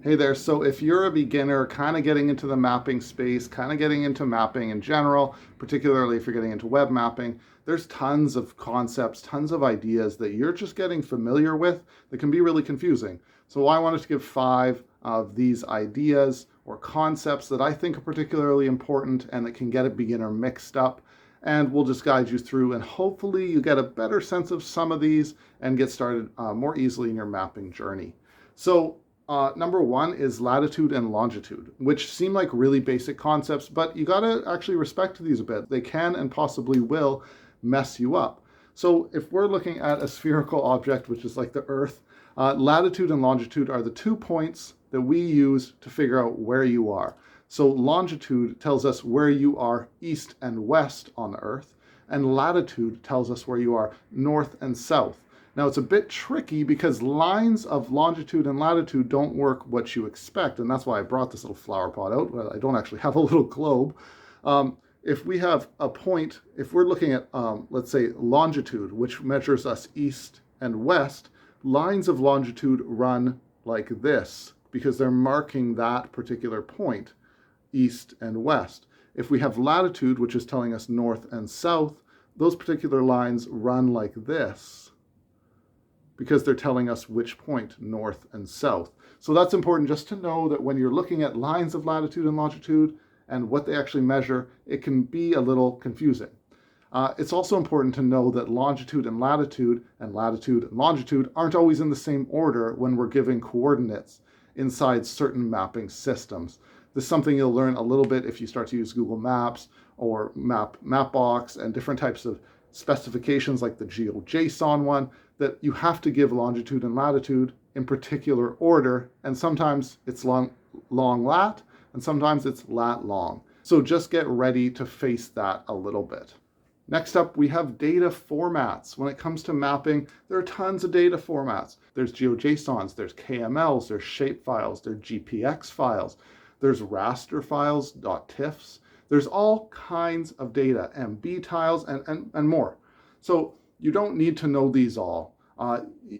Hey there, so if you're a beginner kind of getting into the mapping space, kind of getting into mapping in general, particularly if you're getting into web mapping, there's tons of concepts, tons of ideas that you're just getting familiar with that can be really confusing. So I wanted to give 5 of these ideas or concepts that I think are particularly important and that can get a beginner mixed up. And we'll just guide you through, and hopefully you get a better sense of some of these and get started more easily in your mapping journey. So number 1 is latitude and longitude, which seem like really basic concepts, but you gotta actually respect these a bit. They can and possibly will mess you up. So if we're looking at a spherical object, which is like the Earth, latitude and longitude are the 2 points that we use to figure out where you are. So longitude tells us where you are east and west on the Earth, and latitude tells us where you are north and south. Now it's a bit tricky because lines of longitude and latitude don't work what you expect, and that's why I brought this little flower pot out. Well, I don't actually have a little globe. If we have a point, if we're looking at, let's say, longitude, which measures us east and west, lines of longitude run like this because they're marking that particular point, east and west. If we have latitude, which is telling us north and south, those particular lines run like this because they're telling us which point, north and south. So that's important just to know that when you're looking at lines of latitude and longitude and what they actually measure, it can be a little confusing. It's also important to know that longitude and latitude and longitude aren't always in the same order when we're giving coordinates inside certain mapping systems. This is something you'll learn a little bit if you start to use Google Maps or Mapbox and different types of specifications like the GeoJSON one, that you have to give longitude and latitude in particular order, and sometimes it's long lat, and sometimes it's lat long. So just get ready to face that a little bit. Next up, we have data formats. When it comes to mapping, there are tons of data formats. There's GeoJSONs, there's KMLs, there's shapefiles, there's GPX files, there's raster files, .tiffs. There's all kinds of data, MB tiles, and more. So you don't need to know these all.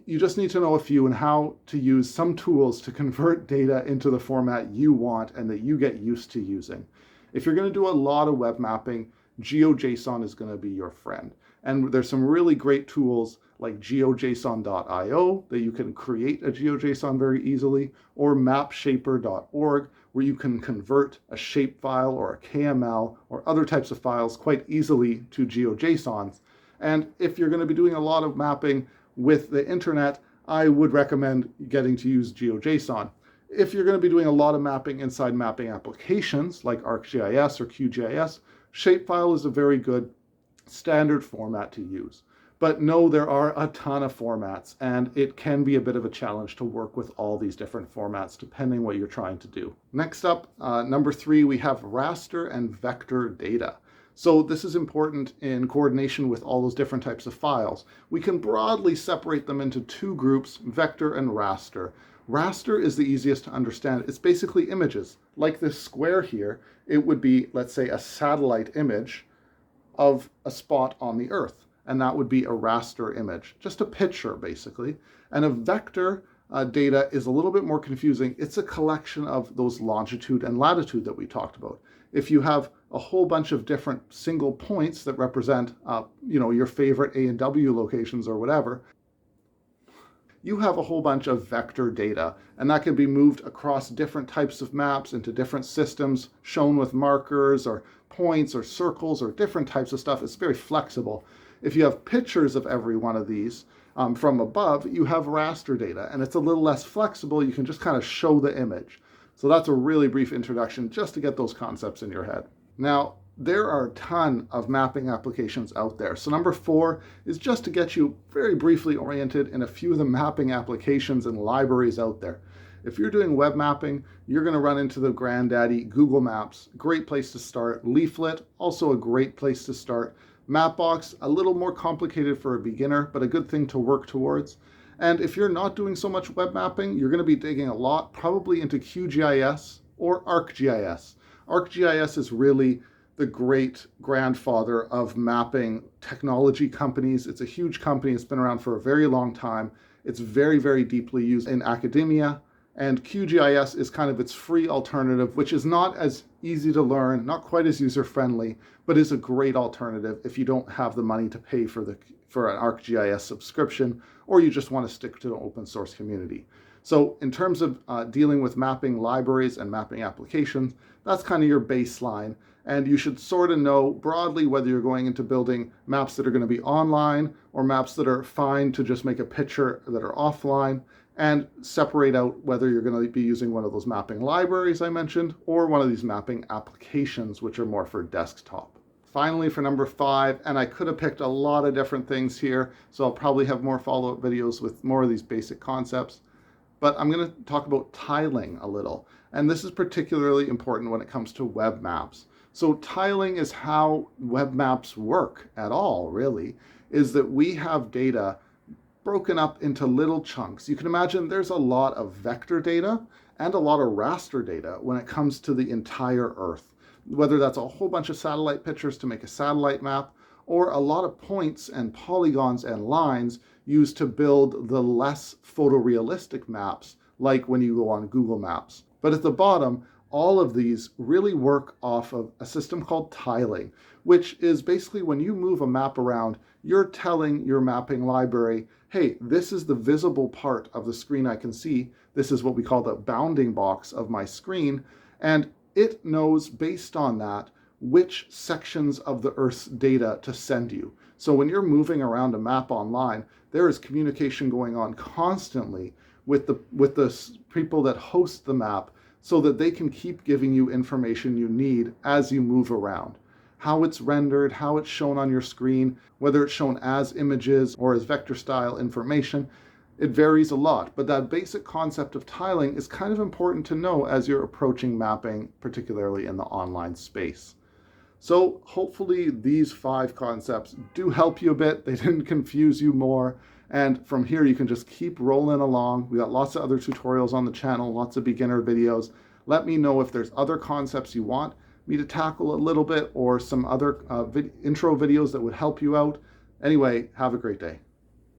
You just need to know a few and how to use some tools to convert data into the format you want and that you get used to using. If you're going to do a lot of web mapping, GeoJSON is going to be your friend. And there's some really great tools like geojson.io that you can create a GeoJSON very easily, or mapshaper.org, where you can convert a shapefile or a KML or other types of files quite easily to GeoJSONs. And if you're going to be doing a lot of mapping with the internet, I would recommend getting to use GeoJSON. If you're going to be doing a lot of mapping inside mapping applications like ArcGIS or QGIS, shapefile is a very good standard format to use. But no, there are a ton of formats, and it can be a bit of a challenge to work with all these different formats depending what you're trying to do. Next up, number 3, we have raster and vector data. So this is important in coordination with all those different types of files. We can broadly separate them into 2 groups, vector and raster. Raster is the easiest to understand. It's basically images. Like this square here, it would be, let's say, a satellite image of a spot on the Earth. And that would be a raster image, just a picture basically. And a vector data is a little bit more confusing. It's a collection of those longitude and latitude that we talked about. If you have a whole bunch of different single points that represent, your favorite A and W locations or whatever, you have a whole bunch of vector data, and that can be moved across different types of maps into different systems shown with markers or points or circles or different types of stuff. It's very flexible. If you have pictures of every one of these from above, you have raster data, and it's a little less flexible. You can just kind of show the image. So that's a really brief introduction just to get those concepts in your head. Now, there are a ton of mapping applications out there. So number 4 is just to get you very briefly oriented in a few of the mapping applications and libraries out there. If you're doing web mapping, you're going to run into the granddaddy Google Maps. Great place to start. Leaflet, also a great place to start. Mapbox, a little more complicated for a beginner, but a good thing to work towards. And if you're not doing so much web mapping, you're going to be digging a lot probably into QGIS or ArcGIS. ArcGIS is really the great grandfather of mapping technology companies. It's a huge company. It's been around for a very long time. It's very, very deeply used in academia And QGIS is kind of its free alternative, which is not as easy to learn, not quite as user-friendly, but is a great alternative if you don't have the money to pay for an ArcGIS subscription, or you just want to stick to the open source community. So in terms of dealing with mapping libraries and mapping applications, that's kind of your baseline. And you should sort of know broadly whether you're going into building maps that are going to be online or maps that are fine to just make a picture that are offline, and separate out whether you're going to be using one of those mapping libraries I mentioned or one of these mapping applications, which are more for desktop. Finally, for number 5, and I could have picked a lot of different things here, so I'll probably have more follow-up videos with more of these basic concepts, but I'm going to talk about tiling a little. And this is particularly important when it comes to web maps. So tiling is how web maps work at all, really, is that we have data broken up into little chunks. You can imagine there's a lot of vector data and a lot of raster data when it comes to the entire Earth, whether that's a whole bunch of satellite pictures to make a satellite map, or a lot of points and polygons and lines used to build the less photorealistic maps, like when you go on Google Maps. But at the bottom, all of these really work off of a system called tiling, which is basically when you move a map around, you're telling your mapping library, hey, this is the visible part of the screen I can see. This is what we call the bounding box of my screen. And it knows based on that which sections of the Earth's data to send you. So when you're moving around a map online, there is communication going on constantly with the people that host the map, so that they can keep giving you information you need as you move around. How it's rendered, how it's shown on your screen, whether it's shown as images or as vector style information, it varies a lot. But that basic concept of tiling is kind of important to know as you're approaching mapping, particularly in the online space. So hopefully these 5 concepts do help you a bit. They didn't confuse you more. And from here, you can just keep rolling along. We got lots of other tutorials on the channel, lots of beginner videos. Let me know if there's other concepts you want me to tackle a little bit, or some other intro videos that would help you out. Anyway, have a great day.